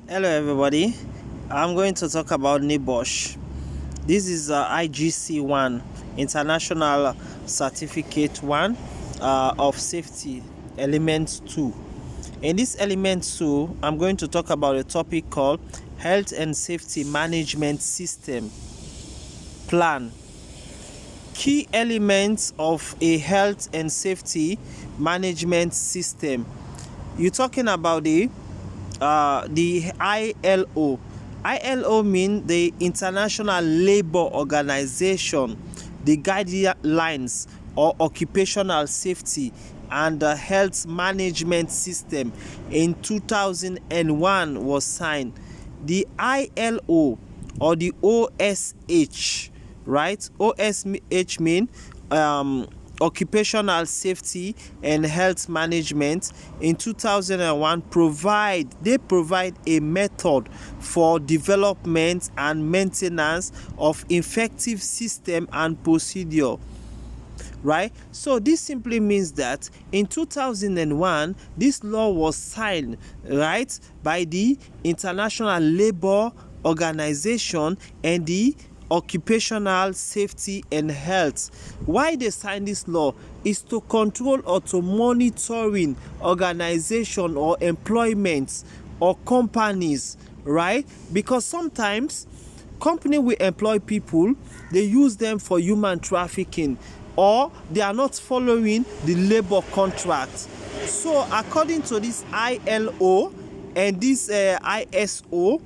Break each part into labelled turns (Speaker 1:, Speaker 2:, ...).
Speaker 1: Hello everybody, I'm going to talk about Nebosh. This is IGC 1, International Certificate 1 of Safety, Element 2. In this Element 2, I'm going to talk about a topic called Health and Safety Management System Plan. Key elements of a health and safety management system. You're talking about the ILO. ILO means the International Labour Organization, the guidelines or occupational safety and health management system in 2001 was signed. The ILO or the OSH, right? OSH means Occupational Safety and Health Management in 2001 provide a method for development and maintenance of effective system and procedure, right? So this simply means that in 2001 this law was signed, right, by the International Labour Organization and the Occupational Safety and Health. Why they sign this law is to control or to monitoring organization or employments or companies, right? Because sometimes company will employ people, they use them for human trafficking, or they are not following the labor contract. So according to this ILO and this ISO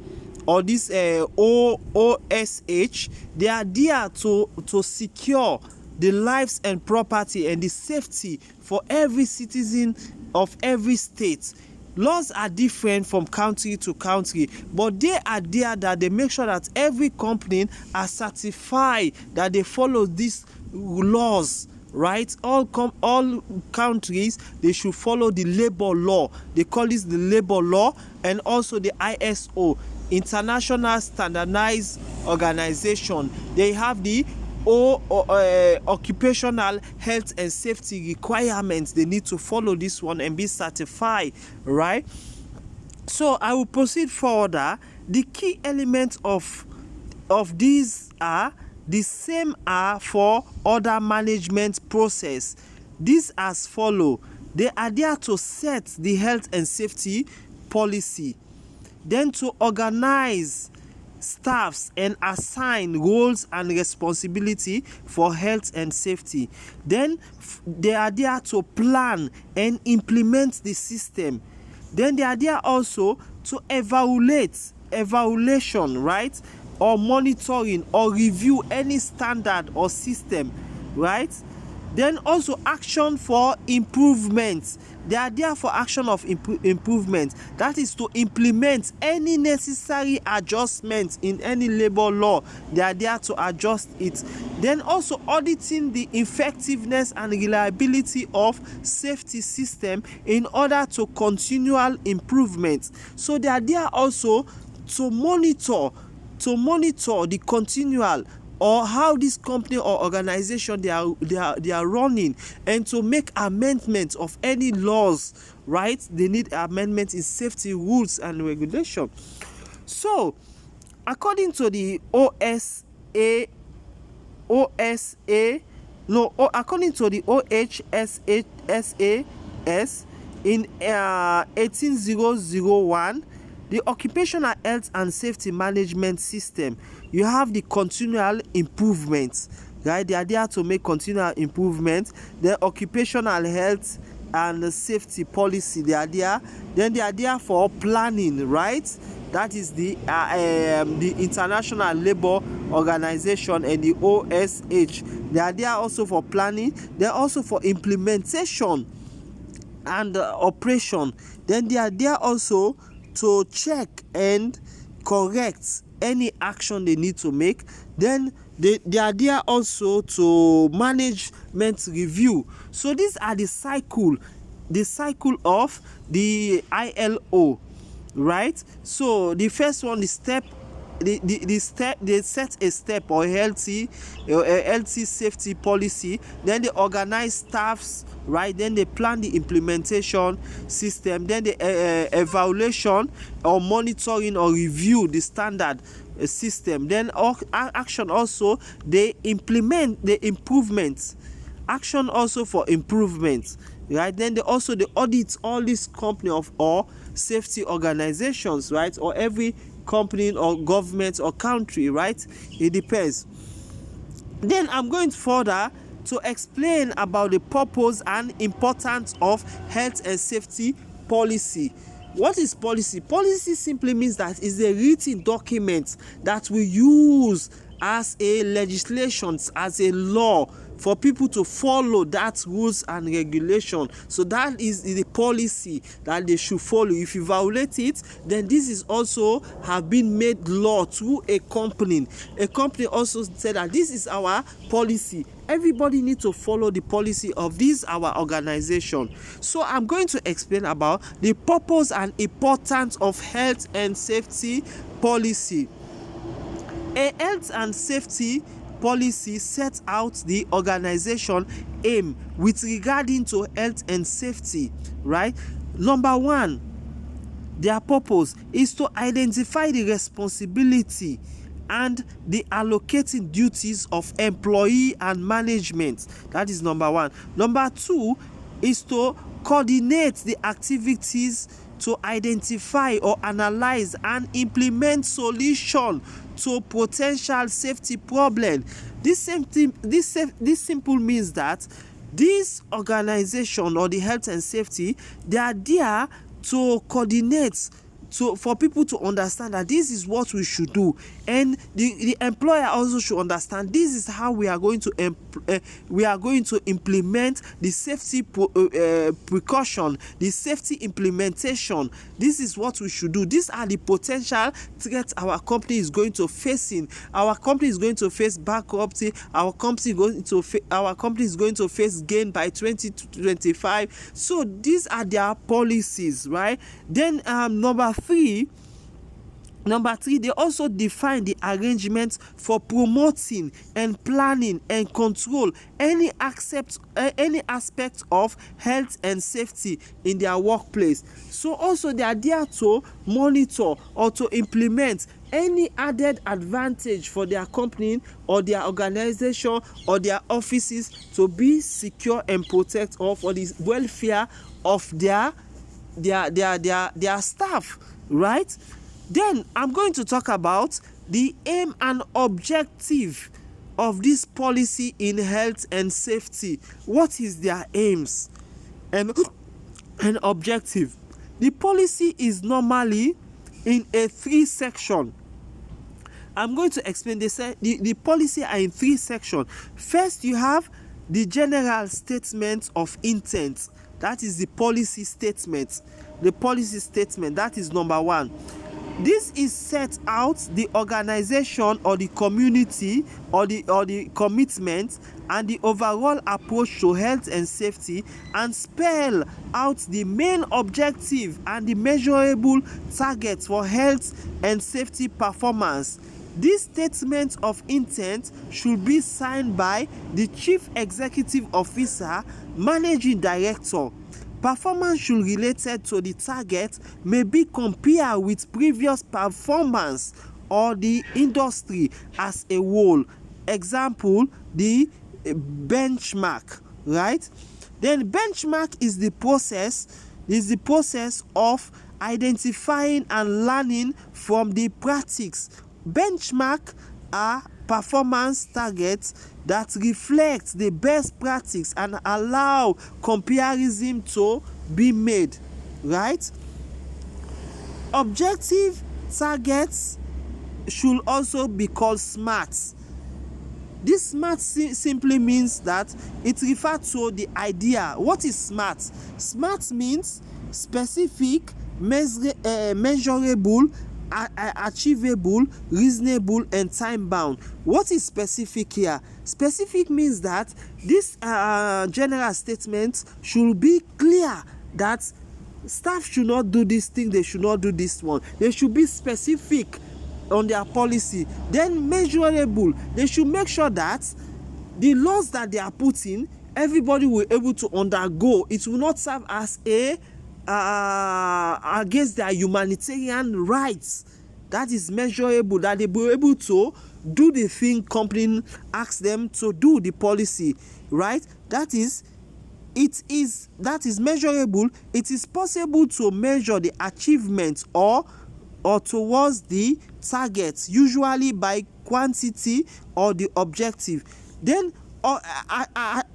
Speaker 1: or this OSH, they are there to secure the lives and property and the safety for every citizen of every state. Laws are different from country to country, but they are there that they make sure that every company are certified that they follow these laws, right? All countries, they should follow the labor law. They call this the labor law, and also the ISO, International Standardized Organization. They have the occupational health and safety requirements. They need to follow this one and be certified, right? So I will proceed further. The key elements of these are the same are for other management process. These as follow. They are there to set the health and safety policy, then to organize staffs and assign roles and responsibility for health and safety. Then they are there to plan and implement the system. Then they are there also to evaluation, right, or monitoring or review any standard or system, right? Then also action for improvement. They are there for action of improvement. That is to implement any necessary adjustments in any labor law. They are there to adjust it. Then also auditing the effectiveness and reliability of safety system in order to continual improvement. So they are there also to monitor the continual or how this company or organization they are running, and to make amendments of any laws, right? They need amendments in safety rules and regulation. So according to the according to the OHSAS in 18001, the Occupational Health and Safety Management System, you have the continual improvements, right? They are there to make continual improvements. The occupational health and safety policy, they are there. Then they are there for planning, right? That is the International Labour Organization and the OSH. They are there also for planning. They are also for implementation and operation. Then they are there also to check and correct any action they need to make. Then they are there also to management review. So these are the cycle of the ILO, right? So the first one is step they set a step or healthy safety policy. Then they organize staffs, right? Then they plan the implementation system. Then the evaluation or monitoring or review the standard system. Then action also, they implement the improvements. Action also for improvement, right? Then they audit all these company or safety organizations, right? Or every company or government or country, right? It depends. Then I'm going further to explain about the purpose and importance of health and safety policy. What is policy? Policy simply means that it's a written document that we use as a legislation, as a law, for people to follow that rules and regulation. So that is the policy that they should follow. If you violate it, then this is also have been made law through a company. A company also said that this is our policy. Everybody needs to follow the policy of this our organization. So I'm going to explain about the purpose and importance of health and safety policy. A health and safety policy sets out the organization aim with regarding to health and safety, right? Number one, their purpose is to identify the responsibility and the allocating duties of employee and management. That is number one. Number two is to coordinate the activities to identify or analyze and implement solution to potential safety problem. This simple means that this organization or the health and safety, they are there to coordinate, for people to understand that this is what we should do, and the employer also should understand this is how we are going to implement the safety precaution, the safety implementation. This is what we should do. These are the potential threats our company is going to facing. Our company is going to face bankruptcy. Our company is going to face gain by 2025. So these are their policies, right? Then number three, they also define the arrangements for promoting and planning and control any aspect of health and safety in their workplace. So also they are there to monitor or to implement any added advantage for their company or their organization or their offices to be secure and protect, or for the welfare of their staff, right? Then I'm going to talk about the aim and objective of this policy in health and safety. What is their aims and objective? The policy is normally in a 3 section. I'm going to explain this. The policy are in 3 sections. First, you have the general statement of intent. That is the policy statement. The policy statement, that is number 1. This is set out the organization or the community or the commitment and the overall approach to health and safety, and spell out the main objective and the measurable targets for health and safety performance. This statement of intent should be signed by the Chief Executive Officer, Managing Director. Performance should related to the target may be compared with previous performance or the industry as a whole. Example, the benchmark, right? Then benchmark is the process of identifying and learning from the practice. Benchmark are performance targets that reflect the best practice and allow comparison to be made, right? Objective targets should also be called SMART. This SMART simply means that it refers to the idea. What is SMART? SMART means specific, measurable, achievable, reasonable, and time bound. What is specific here? Specific means that this general statement should be clear that staff should not do this thing, they should not do this one. They should be specific on their policy. Then measurable, they should make sure that the laws that they are putting, everybody will be able to undergo. It will not serve as a against their humanitarian rights. That is measurable, that they will be able to do the thing company asks them to do, the policy, right? That is measurable. It is possible to measure the achievement or towards the targets, usually by quantity or the objective. Then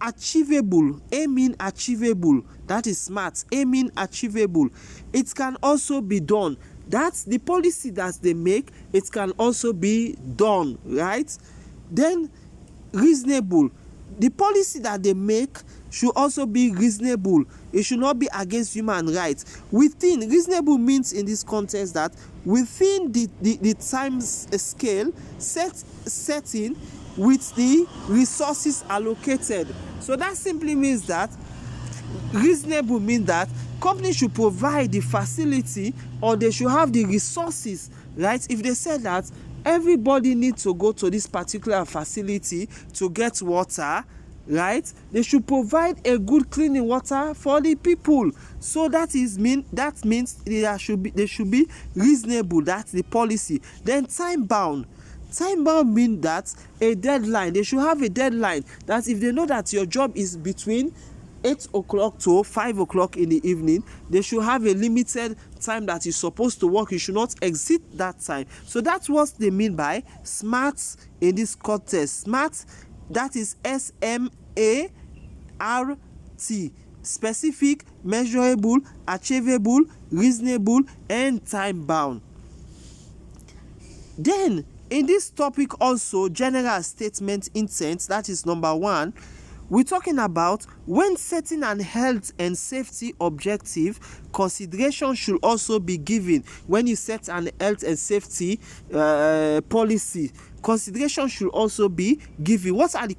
Speaker 1: achievable, aiming achievable, that is smart, aiming achievable. It can also be done. That's the policy that they make. It can also be done, right? Then reasonable, the policy that they make should also be reasonable. It should not be against human rights. Within, reasonable means in this context that within the time scale setting with the resources allocated. So that simply means that reasonable means that companies should provide the facility, or they should have the resources, right? If they say that everybody needs to go to this particular facility to get water, right, they should provide a good cleaning water for the people. So that means they should be reasonable. That's the policy. Then time bound means that a deadline. They should have a deadline, that if they know that your job is between 8 o'clock to 5 o'clock in the evening, they should have a limited time that is supposed to work. You should not exceed that time. So that's what they mean by smart in this context. Smart, that is SMART, specific, measurable, achievable, reasonable, and time bound. Then in this topic also, general statement intent, that is number 1. We're talking about when setting an health and safety objective, consideration should also be given. When you set an health and safety policy, consideration should also be given. What are the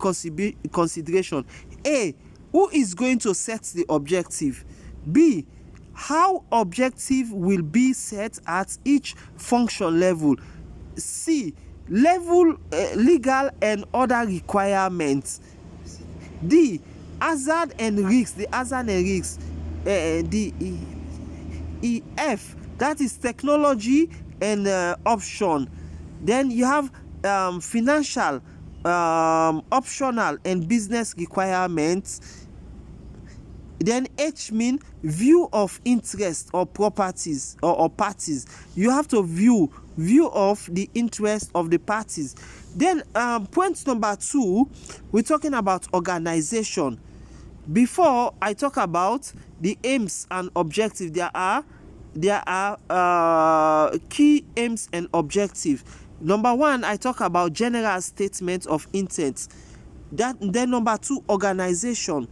Speaker 1: consideration? A, who is going to set the objective? B, how objective will be set at each function level? C, level, legal and other requirements. D, hazard and risks. The hazard and risks. F, that is technology and option. Then you have financial, optional and business requirements. Then H mean view of interest or properties or parties. You have to view of the interest of the parties. Then point number 2, we're talking about organization. Before I talk about the aims and objectives, there are key aims and objectives. Number 1, I talk about general statement of intent. Then number 2, organization.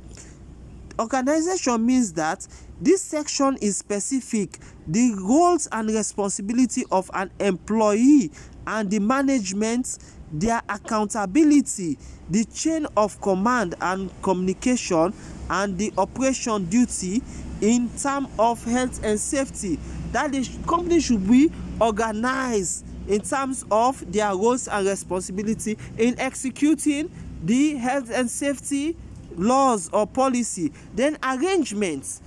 Speaker 1: Organization means that this section is specific. The roles and responsibility of an employee and the management, their accountability, the chain of command and communication, and the operation duty in terms of health and safety. That the company should be organized in terms of their roles and responsibility in executing the health and safety laws or policy. Then arrangements.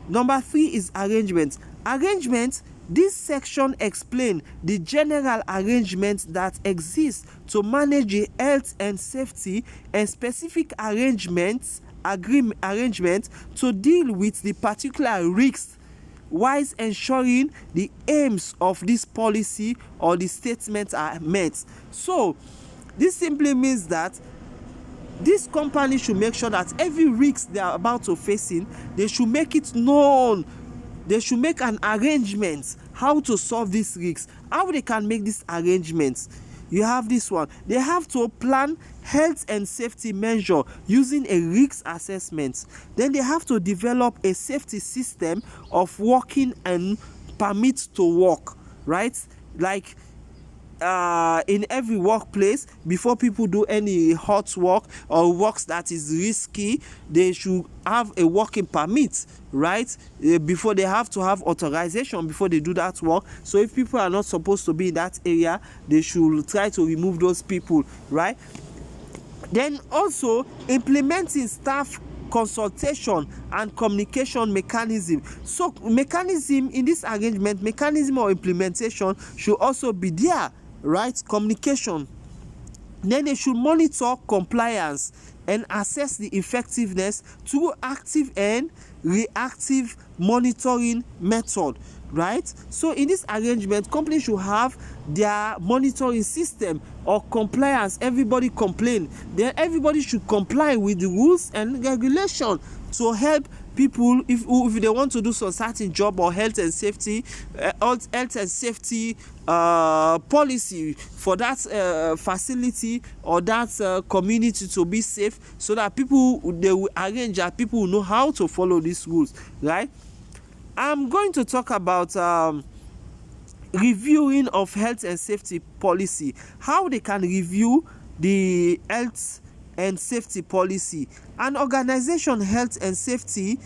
Speaker 1: Number 3 is arrangements. Arrangements, this section explains the general arrangements that exist to manage the health and safety, and specific arrangements to deal with the particular risks, whilst ensuring the aims of this policy or the statements are met. So this simply means that this company should make sure that every risk they are about to facing, they should make it known. They should make an arrangement how to solve these risks. How they can make these arrangements? You have this one. They have to plan health and safety measure using a risk assessment. Then they have to develop a safety system of working and permit to work, right? Like in every workplace, before people do any hot work or works that is risky, they should have a working permit, right? Before they have to have authorization before they do that work. So if people are not supposed to be in that area, they should try to remove those people, right? Then also implementing staff consultation and communication mechanism. So mechanism in this arrangement, mechanism or implementation should also be there, right? Communication. Then they should monitor compliance and assess the effectiveness through active and reactive monitoring method, right? So in this arrangement, companies should have their monitoring system or compliance. Everybody complain, then everybody should comply with the rules and regulation to help people if they want to do some certain job or health and safety policy for that facility or that community to be safe, so that people, they will arrange that people will know how to follow these rules, right? I'm going to talk about reviewing of health and safety policy, how they can review the health and safety policy. An organization health and safety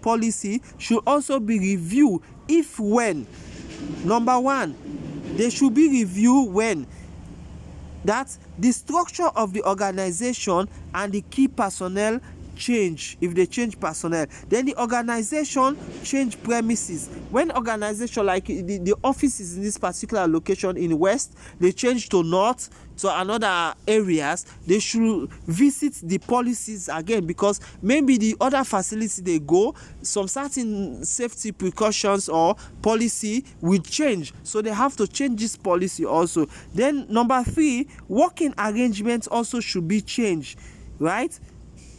Speaker 1: policy should also be reviewed if when, number one, they should be reviewed when that the structure of the organization and the key personnel change. If they change personnel, then the organization change premises. When organization like the office is in this particular location in west, they change to north, to another areas, they should visit the policies again, because maybe the other facility they go, some certain safety precautions or policy will change, so they have to change this policy also. Then number 3, working arrangements also should be changed, right?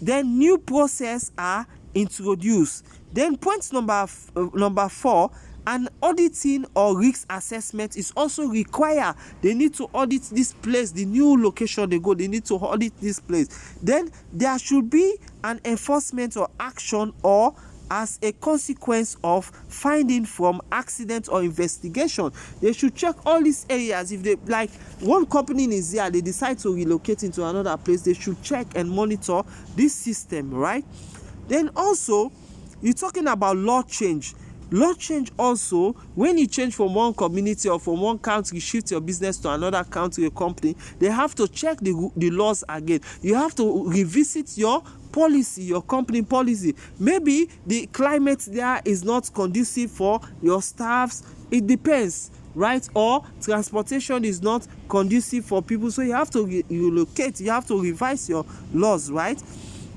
Speaker 1: Then new process are introduced. Then point number 4, an auditing or risk assessment is also required. They need to audit this place, the new location they go, they need to audit this place. Then there should be an enforcement or action or as a consequence of finding from accident or investigation. They should check all these areas. If they, like one company is there, they decide to relocate into another place, they should check and monitor this system, right? Then also, you're talking about law change. Law change also, when you change from one community or from one country, shift your business to another country or company, they have to check the laws again. You have to revisit your policy, your company policy. Maybe the climate there is not conducive for your staffs. It depends, right? Or transportation is not conducive for people, so you have to relocate. You have to revise your laws, right?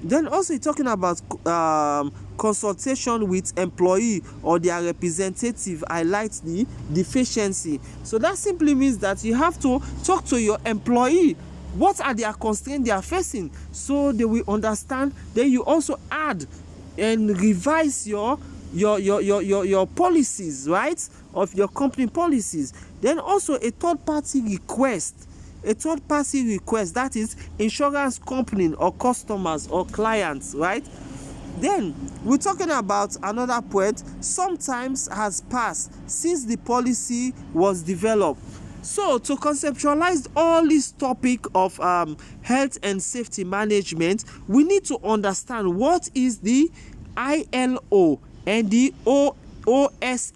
Speaker 1: Then also you're talking about consultation with employee or their representative highlights the deficiency. So that simply means that you have to talk to your employee. What are their constraints they are facing, so they will understand. Then you also add and revise your policies, right, of your company policies. Then also a third party request. That is insurance company or customers or clients, right? Then we're talking about another point. Sometimes has passed since the policy was developed. So to conceptualize all this topic of health and safety management, we need to understand what is the ILO and the OHS.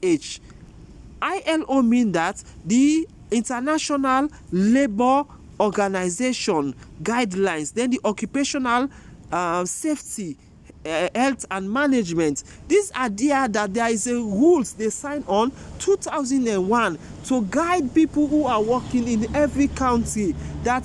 Speaker 1: ILO means that the International Labour Organization guidelines. Then the Occupational Safety Health and Management. These are there is a rules they signed on 2001 to guide people who are working in every country, that